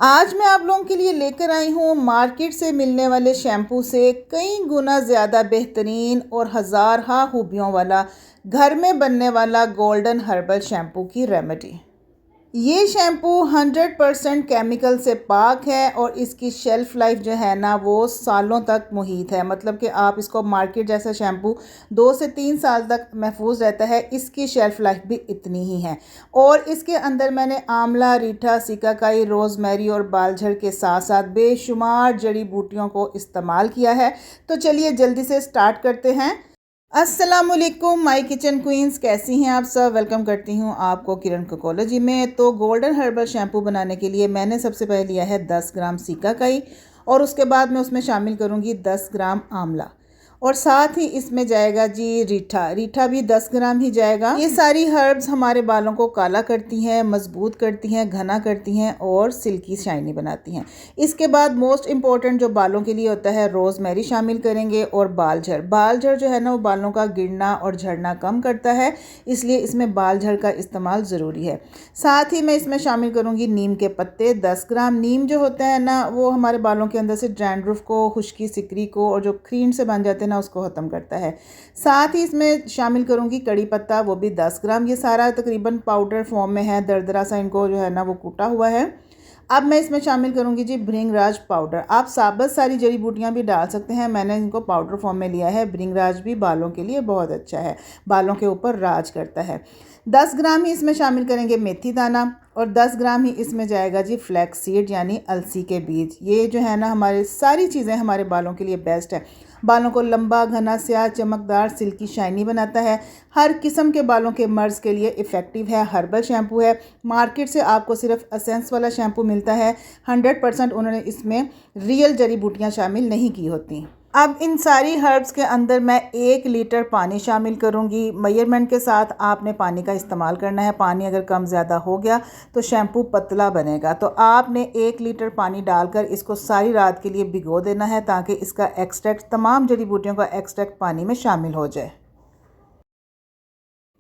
आज मैं आप लोगों के लिए लेकर आई हूँ मार्केट से मिलने वाले शैम्पू से कई गुना ज़्यादा बेहतरीन और हज़ार खूबियों वाला घर में बनने वाला गोल्डन हर्बल शैम्पू की रेमेडी। ये शैम्पू 100% केमिकल से पाक है और इसकी शेल्फ़ लाइफ जो है ना वो सालों तक मुहित है। मतलब कि आप इसको मार्केट जैसा शैम्पू 2 से 3 साल तक महफूज रहता है, इसकी शेल्फ़ लाइफ भी इतनी ही है। और इसके अंदर मैंने आंवला, रीठा, सिकाकाई, रोज़मेरी और बालझड़ के साथ साथ बेशुमार जड़ी बूटियों को इस्तेमाल किया है। तो चलिए जल्दी से स्टार्ट करते हैं। अस्सलामुअलैकुम माय किचन क्वींस, कैसी हैं आप सब। वेलकम करती हूँ आपको किरण कोकोलॉजी में। तो गोल्डन हर्बल शैम्पू बनाने के लिए मैंने सबसे पहले लिया है 10 ग्राम सिकाकाई और उसके बाद मैं उसमें शामिल करूँगी 10 ग्राम आंवला और साथ ही इसमें जाएगा जी रीठा भी 10 ग्राम ही जाएगा। ये सारी हर्ब्स हमारे बालों को काला करती हैं, मजबूत करती हैं, घना करती हैं और सिल्की शाइनी बनाती हैं। इसके बाद मोस्ट इम्पॉर्टेंट जो बालों के लिए होता है, रोज़मेरी शामिल करेंगे और बालझड़ जो है ना वो बालों का गिरना और झड़ना कम करता है, इसलिए इसमें बालझड़ का इस्तेमाल ज़रूरी है। साथ ही मैं इसमें शामिल करूँगी नीम के पत्ते 10 ग्राम। नीम जो होता है ना वो हमारे बालों के अंदर से डैंड्रफ को, खुश्की, सिकरी को और जो क्रीम से बन जाते हैं ना उसको ख़त्म करता है। साथ ही इसमें शामिल करूँगी कड़ी पत्ता, वो भी 10 ग्राम। ये सारा तकरीबन पाउडर फॉर्म में है, दरदरा सा इनको जो है ना वो कूटा हुआ है। अब मैं इसमें शामिल करूँगी जी भृंगराज पाउडर। आप साबुत सारी जड़ी बूटियाँ भी डाल सकते हैं, मैंने इनको पाउडर फॉर्म में लिया है। भृंगराज भी बालों के लिए बहुत अच्छा है, बालों के ऊपर राज करता है। 10 ग्राम ही इसमें शामिल करेंगे मेथी दाना और 10 ग्राम ही इसमें जाएगा जी फ्लैक्स सीड यानी अलसी के बीज। ये जो है ना हमारे सारी चीज़ें हमारे बालों के लिए बेस्ट है। बालों को लंबा, घना, स्याह, चमकदार, सिल्की, शाइनी बनाता है। हर किस्म के बालों के मर्ज़ के लिए इफ़ेक्टिव है, हर्बल शैम्पू है। मार्केट से आपको सिर्फ एसेंस वाला शैम्पू मिलता है, 100% उन्होंने इसमें रियल जड़ी बूटियाँ शामिल नहीं की होती। अब इन सारी हर्ब्स के अंदर मैं 1 लीटर पानी शामिल करूंगी। मेजरमेंट के साथ आपने पानी का इस्तेमाल करना है। पानी अगर कम ज़्यादा हो गया तो शैम्पू पतला बनेगा। तो आपने 1 लीटर पानी डालकर इसको सारी रात के लिए भिगो देना है ताकि इसका एक्सट्रैक्ट, तमाम जड़ी बूटियों का एक्सट्रैक्ट पानी में शामिल हो जाए।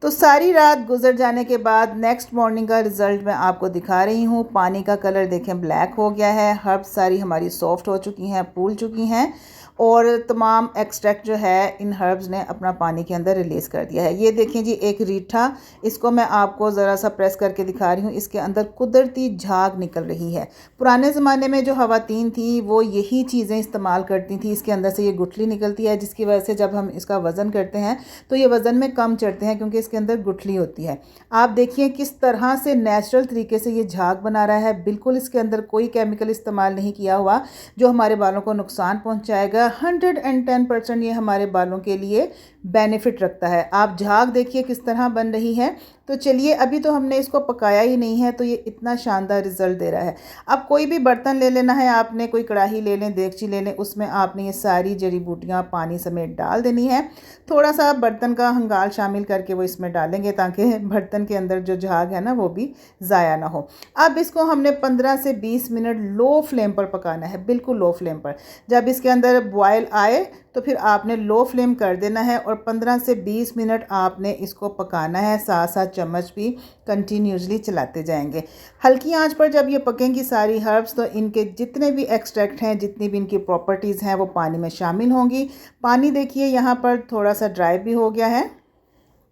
तो सारी रात गुजर जाने के बाद नेक्स्ट मॉर्निंग का रिज़ल्ट मैं आपको दिखा रही हूँ। पानी का कलर देखें ब्लैक हो गया है, हर्ब्स सारी हमारी सॉफ्ट हो चुकी हैं, फूल चुकी हैं और तमाम एक्सट्रैक्ट जो है इन हर्ब्स ने अपना पानी के अंदर रिलीज़ कर दिया है। ये देखें जी एक रीठा, इसको मैं आपको ज़रा सा प्रेस करके दिखा रही हूँ। इसके अंदर कुदरती झाग निकल रही है। पुराने ज़माने में जो ख़वातीन थी वो यही चीज़ें इस्तेमाल करती थी। इसके अंदर से ये गुठली निकलती है जिसकी वजह से जब हम इसका वज़न करते हैं तो ये वज़न में कम चढ़ते हैं क्योंकि इसके अंदर गुठली होती है। आप देखिए किस तरह से नेचुरल तरीके से ये झाग बना रहा है। बिल्कुल इसके अंदर कोई केमिकल इस्तेमाल नहीं किया हुआ जो हमारे बालों को नुकसान पहुंचाएगा। 110% ये हमारे बालों के लिए बेनिफिट रखता है। आप झाग देखिए किस तरह बन रही है। तो चलिए, अभी तो हमने इसको पकाया ही नहीं है तो ये इतना शानदार रिज़ल्ट दे रहा है। अब कोई भी बर्तन ले लेना है आपने, कोई कढ़ाई ले लें, देगची ले लें, उसमें आपने ये सारी जड़ी बूटियाँ पानी समेत डाल देनी है। थोड़ा सा बर्तन का हंगाल शामिल करके वो इसमें डालेंगे ताकि बर्तन के अंदर जो झाग है ना वो भी ज़ाया ना हो। अब इसको हमने 15 से 20 मिनट लो फ्लेम पर पकाना है, बिल्कुल लो फ्लेम पर। जब इसके अंदर बॉयल आए तो फिर आपने लो फ्लेम कर देना है और 15 से 20 मिनट आपने इसको पकाना है। साथ साथ चम्मच भी कंटिन्यूसली चलाते जाएंगे। हल्की आंच पर जब ये पकेंगी सारी हर्ब्स तो इनके जितने भी एक्सट्रैक्ट हैं, जितनी भी इनकी प्रॉपर्टीज़ हैं वो पानी में शामिल होंगी। पानी देखिए यहाँ पर थोड़ा सा ड्राई भी हो गया है।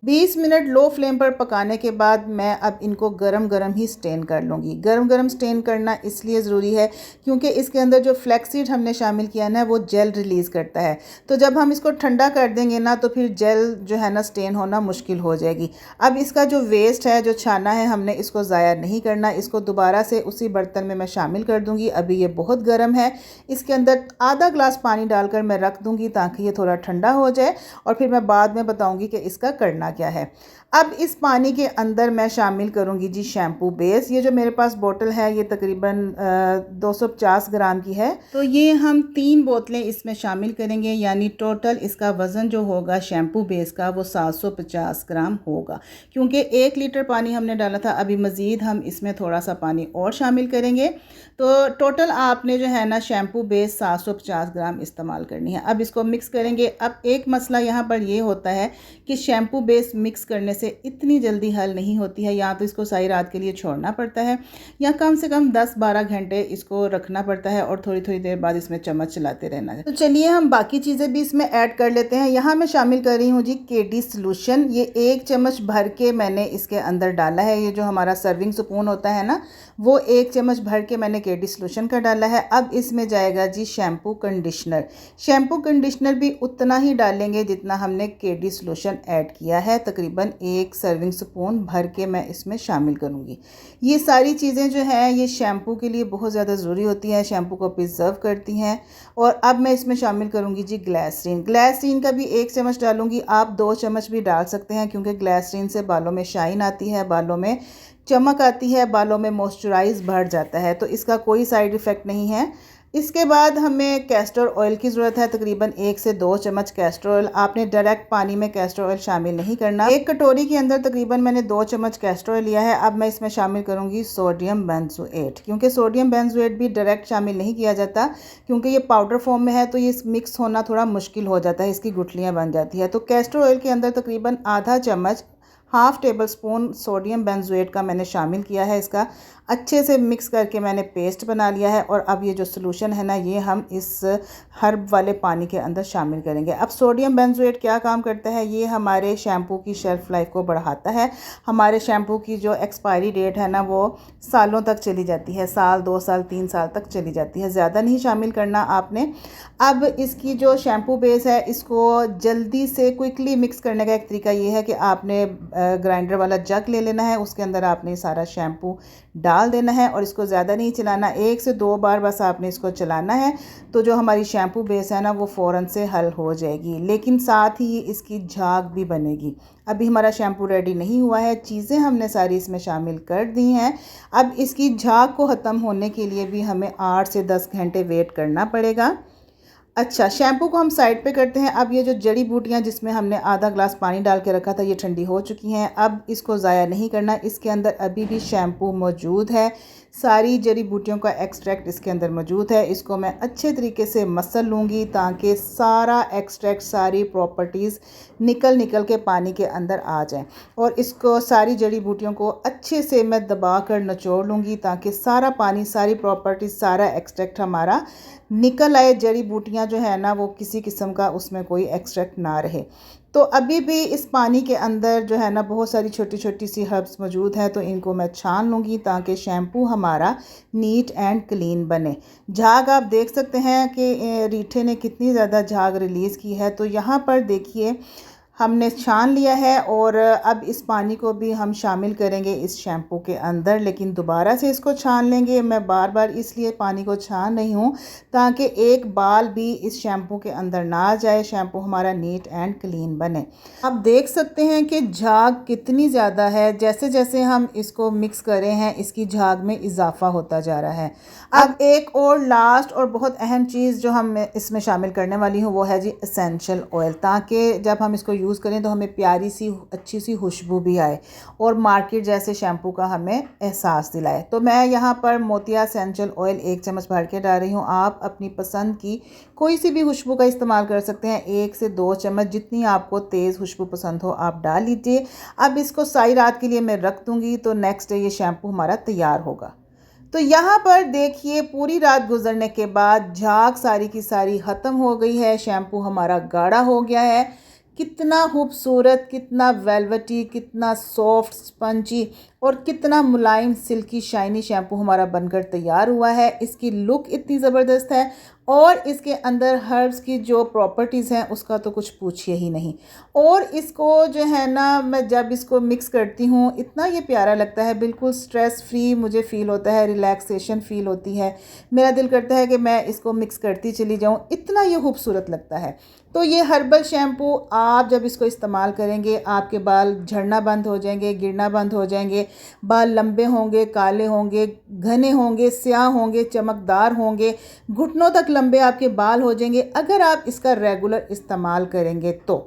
20 मिनट लो फ्लेम पर पकाने के बाद मैं अब इनको गरम गरम ही स्टेन कर लूँगी। गरम गरम स्टेन करना इसलिए ज़रूरी है क्योंकि इसके अंदर जो फ्लैक्सीड हमने शामिल किया ना वो जेल रिलीज़ करता है। तो जब हम इसको ठंडा कर देंगे ना तो फिर जेल जो है ना स्टेन होना मुश्किल हो जाएगी। अब इसका जो वेस्ट है, जो छाना है, हमने इसको ज़ाया नहीं करना। इसको दोबारा से उसी बर्तन में मैं शामिल कर दूँगी। अभी ये बहुत गर्म है, इसके अंदर आधा ग्लास पानी डालकर मैं रख दूँगी ताकि ये थोड़ा ठंडा हो जाए और फिर मैं बाद में बताऊँगी कि इसका करना क्या है। अब इस पानी के अंदर मैं शामिल करूंगी जी शैम्पू बेस। ये जो मेरे पास बोतल है ये तकरीबन 250 ग्राम की है। तो ये हम 3 बोतलें इसमें शामिल करेंगे, यानी टोटल इसका वज़न जो होगा शैम्पू बेस का वो 750 ग्राम होगा। क्योंकि 1 लीटर पानी हमने डाला था, अभी मज़ीद हम इसमें थोड़ा सा पानी और शामिल करेंगे। तो टोटल आपने जो है ना शैम्पू बेस 750 ग्राम इस्तेमाल करनी है। अब इसको मिक्स करेंगे। अब एक मसला यहाँ पर ये होता है कि शैम्पू बेस बेस मिक्स करने से इतनी जल्दी हल नहीं होती है, या तो इसको सारी रात के लिए छोड़ना पड़ता है या कम से कम 10-12 घंटे इसको रखना पड़ता है और थोड़ी थोड़ी देर बाद इसमें चम्मच चलाते रहना है। तो चलिए हम बाकी चीज़ें भी इसमें ऐड कर लेते हैं। यहाँ मैं शामिल कर रही हूँ जी केडी सॉल्यूशन। ये 1 चम्मच भर के मैंने इसके अंदर डाला है। ये जो हमारा सर्विंग स्पून होता है ना, वो 1 चम्मच भर के मैंने केडी सॉल्यूशन का डाला है। अब इसमें जाएगा जी शैम्पू कंडीशनर। शैम्पू कंडीशनर भी उतना ही डालेंगे जितना हमने केडी सॉल्यूशन ऐड किया है। तकरीबन 1 सर्विंग स्पून भर के मैं इसमें शामिल करूँगी। ये सारी चीज़ें जो हैं ये शैम्पू के लिए बहुत ज़्यादा ज़रूरी होती हैं, शैम्पू को प्रिजर्व करती हैं। और अब मैं इसमें शामिल करूँगी जी ग्लिसरीन। ग्लिसरीन का भी 1 चम्मच डालूँगी, आप 2 चम्मच भी डाल सकते हैं, क्योंकि ग्लिसरीन से बालों में शाइन आती है, बालों में चमक आती है, बालों में मॉइस्चराइज बढ़ जाता है, तो इसका कोई साइड इफ़ेक्ट नहीं है। इसके बाद हमें कैस्टर ऑयल की ज़रूरत है, तकरीबन 1 से 2 चम्मच कैस्टर ऑयल। आपने डायरेक्ट पानी में कैस्टर ऑयल शामिल नहीं करना। 1 कटोरी के अंदर तकरीबन मैंने 2 चम्मच कैस्टर ऑयल लिया है। अब मैं इसमें शामिल करूंगी सोडियम बेंजोएट, क्योंकि सोडियम बेंजोएट भी डायरेक्ट शामिल नहीं किया जाता, क्योंकि ये पाउडर फॉर्म में है, तो ये मिक्स होना थोड़ा मुश्किल हो जाता है, इसकी गुठलियाँ बन जाती है। तो कैस्टर ऑयल के अंदर तकरीबन आधा चम्मच, half table spoon sodium benzoate का मैंने शामिल किया है। इसका अच्छे से मिक्स करके मैंने पेस्ट बना लिया है। और अब ये जो सॉल्यूशन है ना, ये हम इस हर्ब वाले पानी के अंदर शामिल करेंगे। अब सोडियम बेंजोएट क्या काम करता है, ये हमारे शैम्पू की शेल्फ़ लाइफ को बढ़ाता है। हमारे शैम्पू की जो एक्सपायरी डेट है ना, वो सालों तक चली जाती है, साल 2 साल 3 साल तक चली जाती है। ज़्यादा नहीं शामिल करना आपने। अब इसकी जो शैम्पू बेस है, इसको जल्दी से क्विकली मिक्स करने का एक तरीका ये है कि आपने ग्राइंडर वाला जग ले लेना है, उसके अंदर आपने सारा शैम्पू डाल देना है और इसको ज़्यादा नहीं चलाना, 1 से 2 बार बस आपने इसको चलाना है। तो जो हमारी शैम्पू बेस है ना, वो फ़ौरन से हल हो जाएगी, लेकिन साथ ही इसकी झाग भी बनेगी। अभी हमारा शैम्पू रेडी नहीं हुआ है, चीज़ें हमने सारी इसमें शामिल कर दी हैं। अब इसकी झाग को ख़त्म होने के लिए भी हमें 8 से 10 घंटे वेट करना पड़ेगा। अच्छा, शैम्पू को हम साइड पे करते हैं। अब ये जो जड़ी बूटियाँ जिसमें हमने आधा ग्लास पानी डाल के रखा था, ये ठंडी हो चुकी हैं। अब इसको ज़ाया नहीं करना, इसके अंदर अभी भी शैम्पू मौजूद है, सारी जड़ी बूटियों का एक्सट्रैक्ट इसके अंदर मौजूद है। इसको मैं अच्छे तरीके से मसल लूँगी ताकि सारा एक्सट्रैक्ट, सारी प्रॉपर्टीज़ निकल के पानी के अंदर आ जाएं। और इसको सारी जड़ी बूटियों को अच्छे से मैं दबा कर निचोड़ लूँगी ताकि सारा पानी, सारी प्रॉपर्टीज़, सारा एक्सट्रैक्ट हमारा निकल आए। जड़ी बूटियाँ जो है ना, वो किसी किस्म का उसमें कोई एक्सट्रैक्ट ना रहे। तो अभी भी इस पानी के अंदर जो है ना, बहुत सारी छोटी छोटी सी हर्ब्स मौजूद हैं, तो इनको मैं छान लूँगी ताकि शैम्पू हमारा नीट एंड क्लीन बने। झाग आप देख सकते हैं कि रीठे ने कितनी ज़्यादा झाग रिलीज़ की है। तो यहाँ पर देखिए हमने छान लिया है और अब इस पानी को भी हम शामिल करेंगे इस शैम्पू के अंदर, लेकिन दोबारा से इसको छान लेंगे। मैं बार बार इसलिए पानी को छान रही हूँ ताकि एक बाल भी इस शैम्पू के अंदर ना जाए, शैम्पू हमारा नीट एंड क्लीन बने। आप देख सकते हैं कि झाग कितनी ज़्यादा है। जैसे जैसे हम इसको मिक्स कर रहे हैं, इसकी झाग में इजाफा होता जा रहा है। अब एक और लास्ट और बहुत अहम चीज़ जो हम इसमें शामिल करने वाली हूँ, वो है जी एसेंशियल ऑयल, ताकि जब हम इसको यूज़ करें तो हमें प्यारी सी अच्छी सी खुशबू भी आए और मार्केट जैसे शैम्पू का हमें एहसास दिलाए। तो मैं यहाँ पर मोतिया एसेंशियल ऑयल 1 चम्मच भर के डाल रही हूँ। आप अपनी पसंद की कोई सी भी खुशबू का इस्तेमाल कर सकते हैं, 1 से 2 चम्मच, जितनी आपको तेज़ खुशबू पसंद हो आप डाल लीजिए। अब इसको सारी रात के लिए मैं रख दूँगी, तो नेक्स्ट डे ये शैम्पू हमारा तैयार होगा। तो यहाँ पर देखिए पूरी रात गुजरने के बाद झाग सारी की सारी ख़त्म हो गई है, शैम्पू हमारा गाढ़ा हो गया है। कितना खूबसूरत, कितना वेलवेटी, कितना सॉफ्ट स्पंजी और कितना मुलायम सिल्की शाइनी शैम्पू हमारा बनकर तैयार हुआ है। इसकी लुक इतनी ज़बरदस्त है और इसके अंदर हर्ब्स की जो प्रॉपर्टीज़ हैं उसका तो कुछ पूछिए ही नहीं। और इसको जो है ना, मैं जब इसको मिक्स करती हूँ इतना ये प्यारा लगता है, बिल्कुल स्ट्रेस फ्री मुझे फ़ील होता है, रिलैक्सेशन फ़ील होती है। मेरा दिल करता है कि मैं इसको मिक्स करती चली जाऊँ, इतना ये खूबसूरत लगता है। तो ये हर्बल शैम्पू आप जब इसको इस्तेमाल करेंगे, आपके बाल झड़ना बंद हो जाएंगे, गिरना बंद हो जाएंगे। बाल लंबे होंगे, काले होंगे, घने होंगे, स्याह होंगे, चमकदार होंगे, घुटनों तक लंबे आपके बाल हो जाएंगे अगर आप इसका रेगुलर इस्तेमाल करेंगे तो।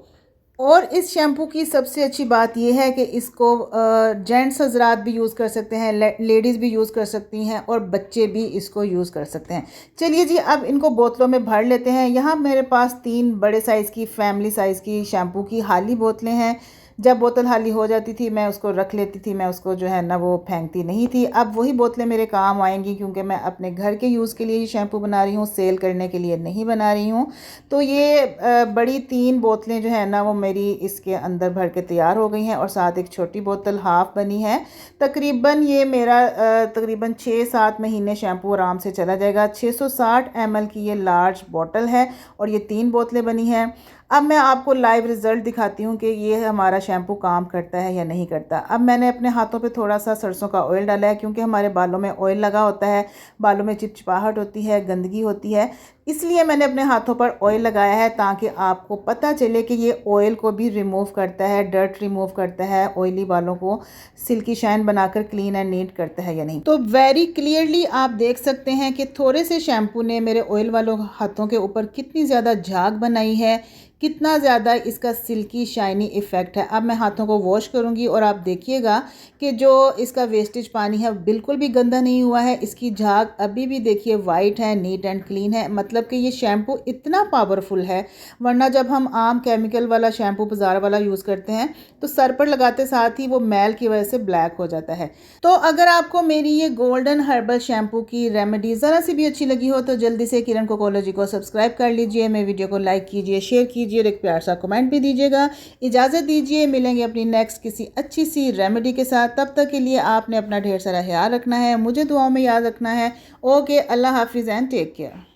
और इस शैम्पू की सबसे अच्छी बात यह है कि इसको जेंट्स हजरात भी यूज़ कर सकते हैं, लेडीज़ भी यूज़ कर सकती हैं और बच्चे भी इसको यूज़ कर सकते हैं। चलिए जी, अब इनको बोतलों में भर लेते हैं। यहाँ मेरे पास 3 बड़े साइज़ की, फैमिली साइज़ की शैम्पू की खाली बोतलें हैं। जब बोतल खाली हो जाती थी मैं उसको रख लेती थी, मैं उसको जो है ना वो फेंकती नहीं थी। अब वही बोतलें मेरे काम आएंगी क्योंकि मैं अपने घर के यूज़ के लिए ही शैम्पू बना रही हूँ, सेल करने के लिए नहीं बना रही हूँ। तो ये बड़ी 3 बोतलें जो है ना वो मेरी इसके अंदर भर के तैयार हो गई हैं और साथ एक छोटी बोतल हाफ़ बनी है। तकरीबन ये मेरा तकरीबन 6-7 महीने शैम्पू आराम से चला जाएगा। 660 ml की ये लार्ज बॉटल है और ये 3 बोतलें बनी हैं। अब मैं आपको लाइव रिज़ल्ट दिखाती हूँ कि ये हमारा शैम्पू काम करता है या नहीं करता। अब मैंने अपने हाथों पे थोड़ा सा सरसों का ऑयल डाला है क्योंकि हमारे बालों में ऑयल लगा होता है, बालों में चिपचिपाहट होती है, गंदगी होती है, इसलिए मैंने अपने हाथों पर ऑयल लगाया है ताकि आपको पता चले कि ये ऑयल को भी रिमूव करता है, डर्ट रिमूव करता है, ऑयली बालों को सिल्की शाइन बनाकर क्लीन एंड नीट करता है या नहीं। तो वेरी क्लियरली आप देख सकते हैं कि थोड़े से शैम्पू ने मेरे ऑयल वालों हाथों के ऊपर कितनी ज़्यादा झाग बनाई है, कितना ज़्यादा इसका सिल्की शाइनी इफ़ेक्ट है। अब मैं हाथों को वॉश करूँगी और आप देखिएगा कि जो इसका वेस्टेज पानी है बिल्कुल भी गंदा नहीं हुआ है, इसकी झाग अभी भी देखिए वाइट है, नीट एंड क्लीन है। मतलब कि ये शैम्पू इतना पावरफुल है, वरना जब हम आम केमिकल वाला शैम्पू बाज़ार वाला यूज़ करते हैं तो सर पर लगाते साथ ही वो मैल की वजह से ब्लैक हो जाता है। तो अगर आपको मेरी ये गोल्डन हर्बल शैम्पू की रेमेडी ज़रा सी भी अच्छी लगी हो तो जल्दी से किरण कोकोलॉजी को सब्सक्राइब कर लीजिए, मेरे वीडियो को लाइक कीजिए, शेयर कीजिए और एक प्यार सा कमेंट भी दीजिएगा। इजाज़त दीजिए, मिलेंगे अपनी नेक्स्ट किसी अच्छी सी रेमेडी के साथ। तब तक के लिए आपने अपना ढेर सारा ख्याल रखना है, मुझे दुआओं में याद रखना है। ओके, अल्लाह हाफिज़ एंड टेक केयर।